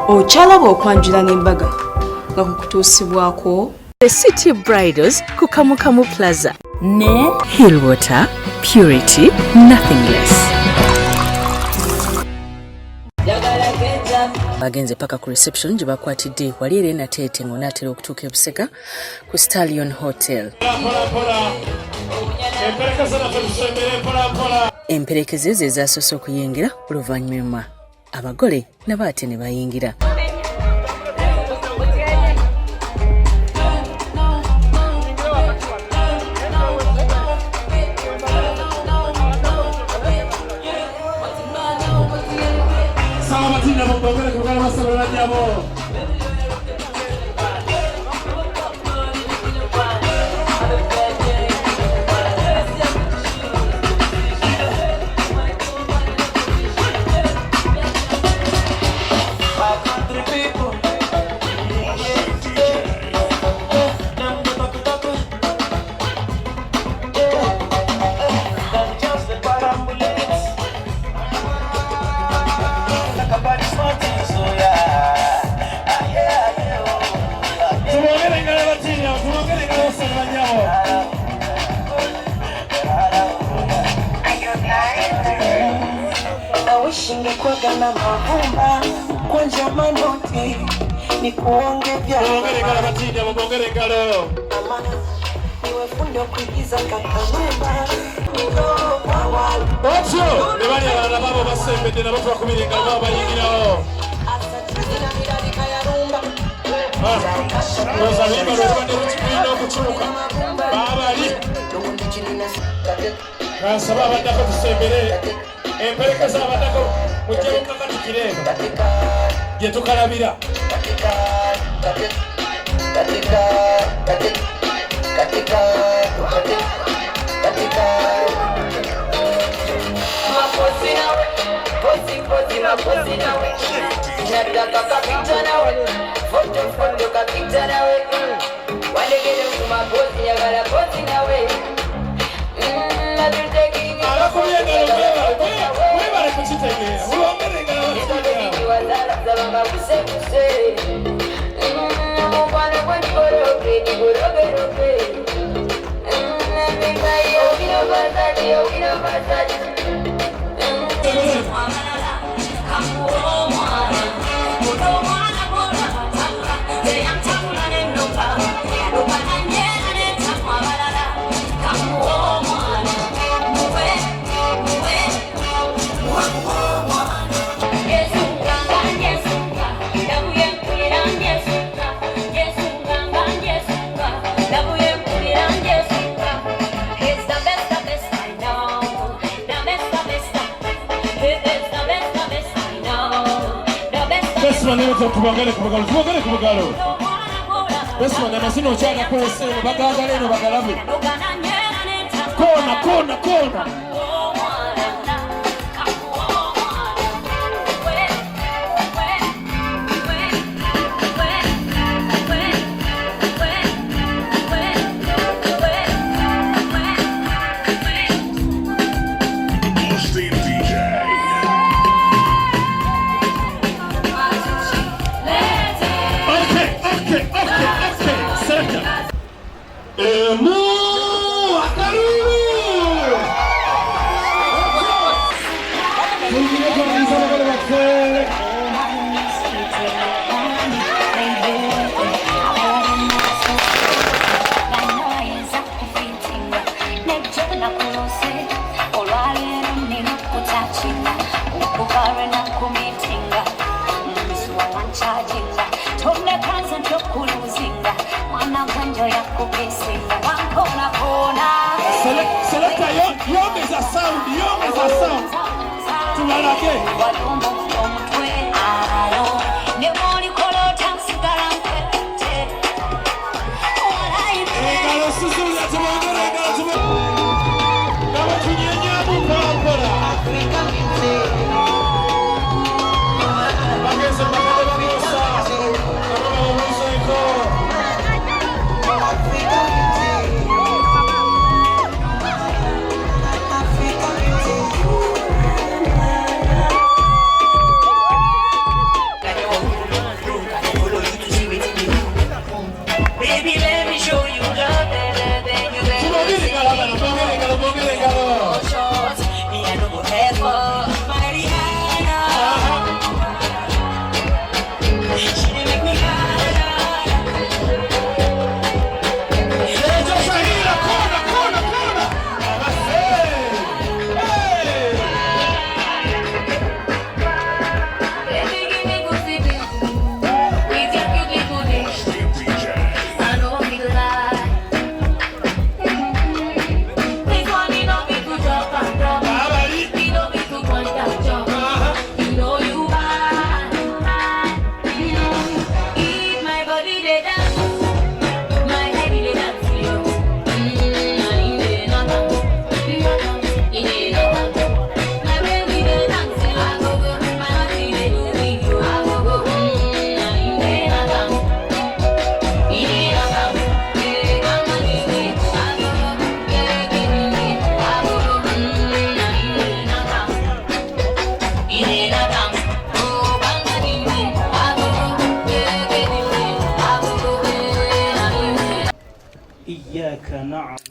Ochalaba okwanjula n'embaga nga kukutuusibwako The City Bridals ku Kamukamu Plaza ne Hillwater Purity Nothing Less. Bagenze paka ku reception gye bakwatidde wali era nateete ng'onaatera okutuuka e Busega ku Stallion Hotel. Emperekeze ze zaasoose okuyingira oluvannyuma abagole nabo ate ne bayingira.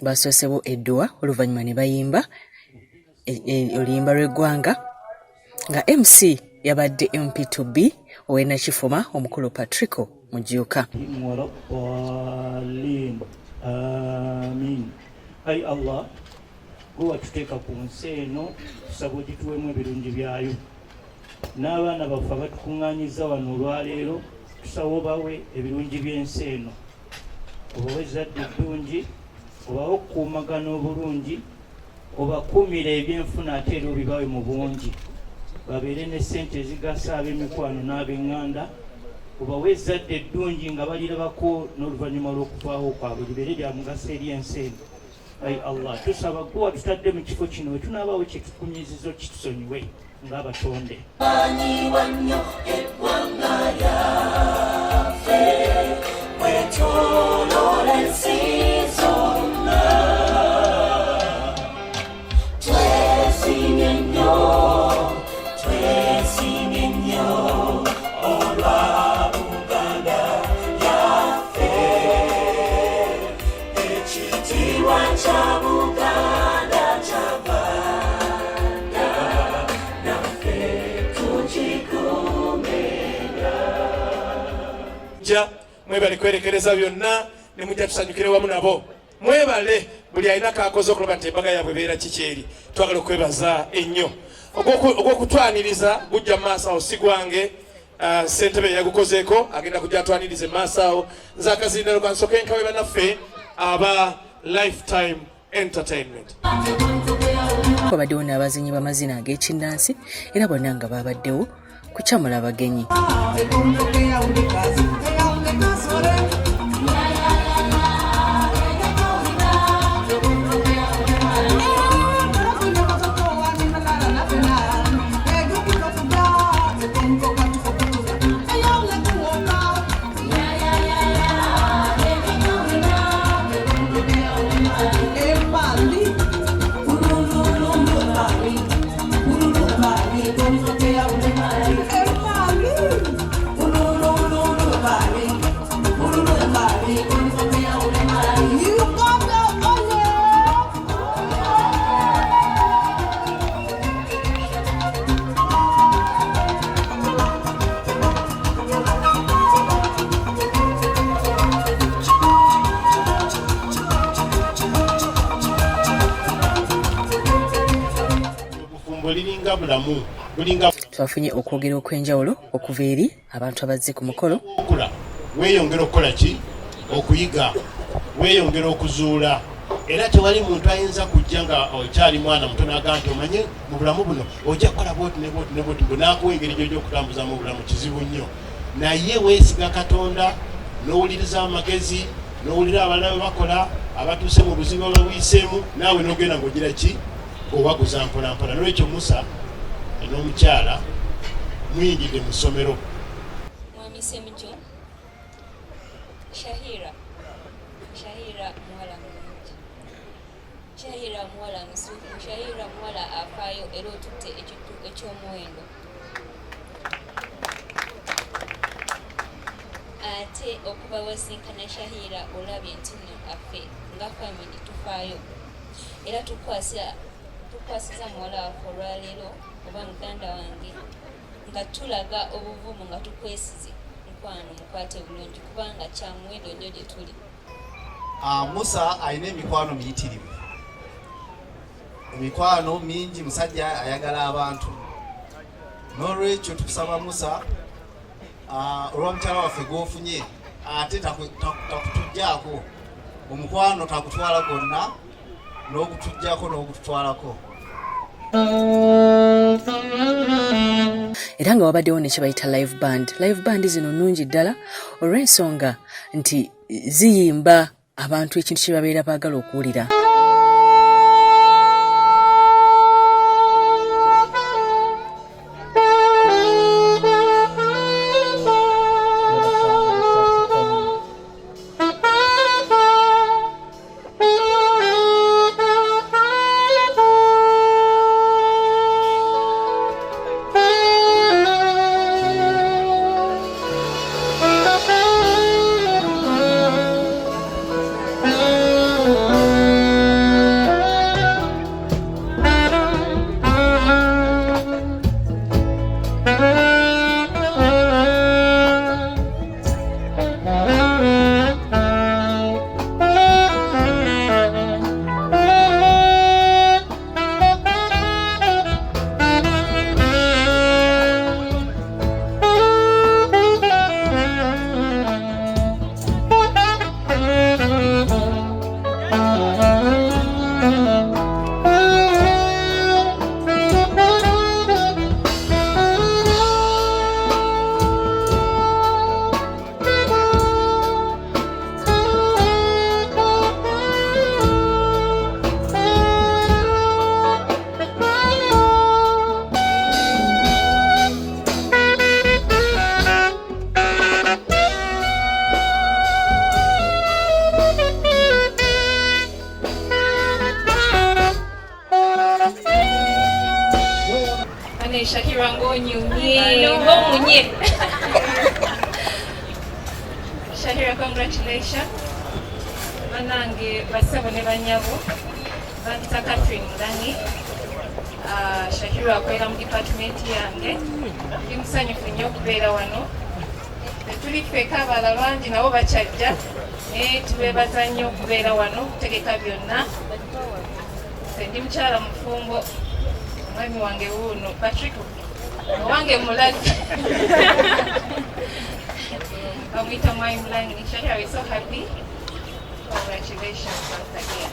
basoosebo eddwa oluvannyuma ne bayimba oluyimba lw'eggwanga nga MC yabadde MP2B ow'enakifuma omukulu Patrico Mujuka. Ai Allah gwe watuteeka ku nsi eno tusaba ogituweemu ebirungi byayo n'abaana baffe abatukuŋŋaanyiza wano olwaleero tusaba obawe ebirungi by'ensi eno obawe ezzadde eddungi obawe okukuumagana obulungi obakuumira ebyenfuna ate era obibawe mu bungi babeere ne ssente ezigasa ab'emikwano n'ab'eŋŋanda obawe ezzadde eddungi nga balirabako n'oluvannyuma lw'okuvaawo kwabwe libeere lya mugaso eri ensi eno. Ai Allah tusaba gwe watutadde mu kifo kino we tunaabawo kye tukunyizizo kitusonyiwe ng'abatonde. Mwebale kwerekereza byonna ne mujja tusanyukire wamu nabo. Mwebale buli alina kakoze okulaba nti embaga yaabwe beera kikyeri. Twagala okwebaza ennyo ogw'okutwaniriza gujja mu maaso awo si gwange ssentebe yagukozeeko agenda kujja atwanirize mu maaso awo nze akazindalo kansoke nkawe bannaffe aba Lifetime Entertainment. Babaddewo n'abazinyi b'amazina ag'ekinnansi era bonna nga babaddewo kukyamula abagenyi. Twafunye okwogera okw'enjawulo okuva eri abantu abazze ku mukolo. Weeyongera okukola ki? Okuyiga, weeyongera okuzuula. Era tewali muntu ayinza kujja nga okyali mwana muto n'agamba nti omanye mu bulamu buno ojja kukola bwoti ne bwoti ne bwoti n'akuwa engeri gy'okutambuzamu obulamu kizibu nnyo. Naye weesiga Katonda n'owuliriza amagezi n'owulira abalala bwe bakola abatuuse mu buzibu obwebuyiseemu naawe n'ogenda ng'ogira ki? Owaguza mpola mpola. N'olwekyo Musa n'omukyala muyingidde mu ssomero. Mwami Semuju, Shahirah muwala mulungi, Shahirah muwala musufu, Shahirah muwala afaayo era otutte ekintu eky'omuwendo. Ate okuba wasinkana Shahirah olabye nti nno affe nga family tufaayo era tukwasiza muwala waffe olwaleero oba muganda wange nga tulaga obuvumu nga tukwesize mukwano mukwate bulungi kubanga kya muwendo nnyo gye tuli. Musa alina emikwano miyitirivu, emikwano mingi, musajja ayagala abantu. N'olwekyo tukusaba Musa olwa mukyala waffe gw'ofunye ate takutujjaako omukwano, takutwala gonna n'ogutujjaako n'ogututwalako. Era nga wabaddewo ne kye bayita live band. Live band zino nnungi ddala olw'ensonga nti ziyimba abantu ekintu kye babeera baagala okuwulira. Ngomunye. Shahirah, congratulations. Banange basaba ne banyabo. Banta Catherine Mulangi. Shahirah akwera mu department yange. Ndimusanyufu nnyo okubeera wano. Tuli ffeka abalala bangi nabo bakyajja. Tubeebaza nnyo okubeera wano okutegeka byonna. Ndi mukyala mufumbo. Mwami wange wuuno Patrick wange mulazi. Bamwita Mwami Mulangi. Shahirah, we're so happy. Congratulations once again.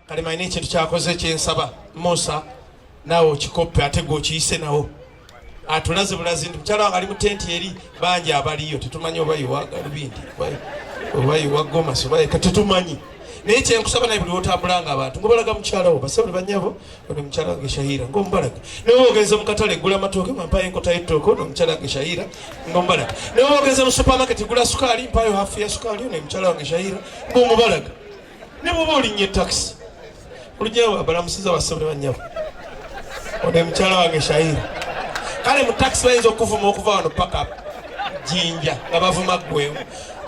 Kalima ine ekintu kyakoze kyensaba Musa naawe okikoppe ate gwe okiyise nawo atulaze bulazi ndi mukyala wange ali mu tenti eri bangi abaliyo tetumanyi oba yiwa galubindi oba yiwa Gomasi oba tetumanyi naye kyenkusaba naye buli wotambulanga abantu ngobalaga mukyala wo basabule banyabo ono mukyala wange Shahirah ngomubalaga naye ogenze mu katale eggula amatooke mpayo enkota y'ettooke ono mukyala wange Shahirah ngomubalaga naye ogenze mu supermarket eggula sukaali mpayo hafu ya sukaali ono mukyala wange Shahirah ngomubalaga ne bwoba olinnye taxi olujewo abalamusiza basabule banyabo ono mukyala wange Shahirah kale mu taxi bayinza okuvuma okuva wano paka Jinja nga bavuma gwewo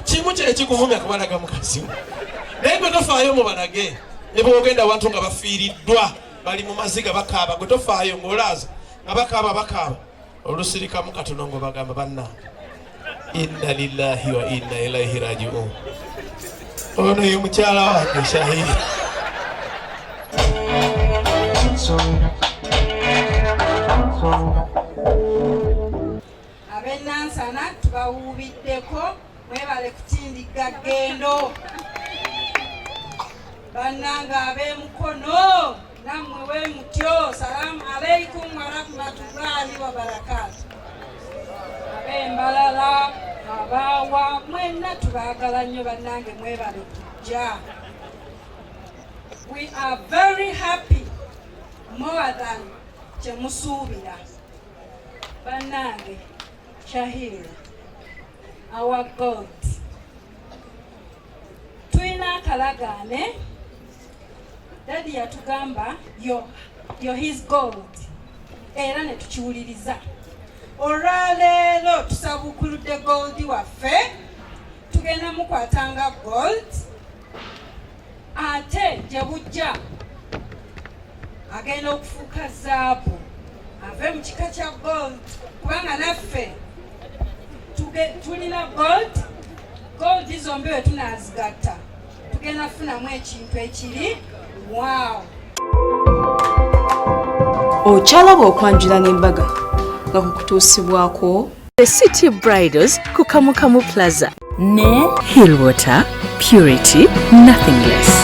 kimu kyekikuvumya kubalaga mukazi naye gwe tofaayo mubalage ne bwogenda abantu nga bafiiriddwa bali mu maziga bakaaba gwe tofaayo ng'olaaza nga bakaaba olusirikamu katono ng'obagamba bannange inna lillahi wa inna ilaihi raji'un ono ye mukyala wange Shahirah. Abennansana tubawuubiddeko mwebale kutindiga ggendo bannange ab'emukono nammwe we mutyo salaamu alaikum warahmatullahi wabarakatu ab'embalala abaawa mwenna tubaagala nnyo bannange mwebale kujja. We are very happy more than kyemusuubira bannange Shahirah our God tulina akalagaane Daddy yatugamba you're his gold era ne tukiwuliriza olwaleero tusabukuludde gold waffe tugenda mukwatanga gold ate gye bujja agenda okufuuka zaabu ave mu kika kya gold kubanga naffe tulina gold zombi we tunaazigatta tugenda kufunamu ekintu ekiri wow. Okyalaba okwanjula n'embaga nga kukutuusibwako The City Bridals ku Kamukamu Plaza ne Hillwater Purity Nothing Less.